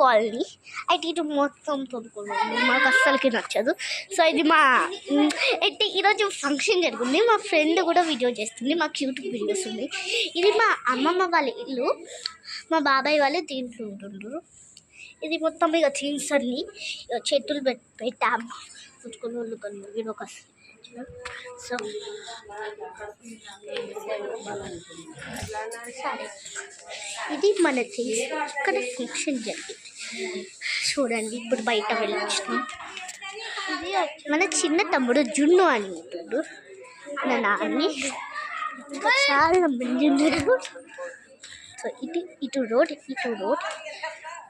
Colony. అయితే ఇటు మొత్తం తోలుకోవాలి, మాకు అస్సలకి నచ్చదు. సో ఇది మా అయితే ఈరోజు ఫంక్షన్ జరుగుతుంది. మా ఫ్రెండ్ కూడా వీడియో చేస్తుంది, మాకు యూట్యూబ్ వీడియోస్ ఉంది. ఇది మా అమ్మమ్మ వాళ్ళ ఇల్లు, మా బాబాయ్ వాళ్ళు దీంట్లో ఉంటుండ్రు. ఇది మొత్తం ఇక థీమ్స్ అన్నీ చెట్టులు పెట్టాము. పుచ్చుకొని వాళ్ళు కొన్ని వీడియో వస్తుంది. సో సరే, ఇది మన థీమ్స్. ఇక్కడ ఫంక్షన్ జరిగింది చూడండి. ఇప్పుడు బయట వెళ్ళొచ్చినాం. ఇది మన చిన్న తమ్ముడు జున్ను అని ఉంటుండు, నా నాన్ని చాలా మంది ఉన్నారు. సో ఇటు రోడ్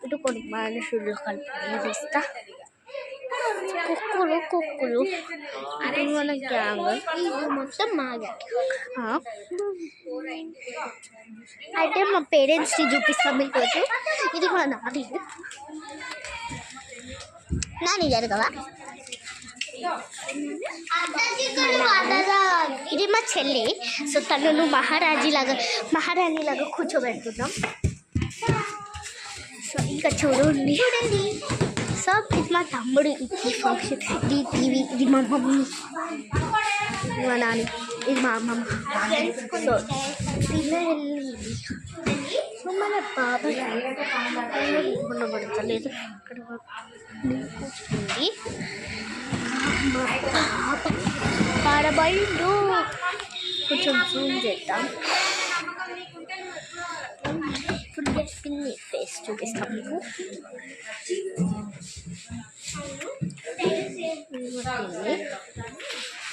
ఇటు కొన్ని మనుషులు కలిపి ఇస్తా. కుక్కులు ఇది మన గ్యాంగ్, ఇది మొత్తం మా గ్యాంగ్. అయితే మా పేరెంట్స్ని చూపిస్తాం ఈరోజు. ఇది మా నాని జరగవా. ఇది మా చెల్లి. సో తనను మహారాణిలాగా కూర్చోబెడుతున్నాం. సో ఇంకా చూడండి. సో ఇది మా తమ్ముడు, ఇది ఫంక్షన్, ఇది టీవీ, ఇది మా మమ్మీ, మా నాని, ఇది మా అమ్మమ్మ. సో సో మన బాబాయ్ ఉండబడతలేదు, ఇక్కడ కూర్చుంది. మా పాప పాడబడిండు. కొంచెం జూమ్ చేద్దాం. పిన్ని ఫేస్ చూపిస్తాం మీకు.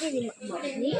ఇది మా మమ్మీ.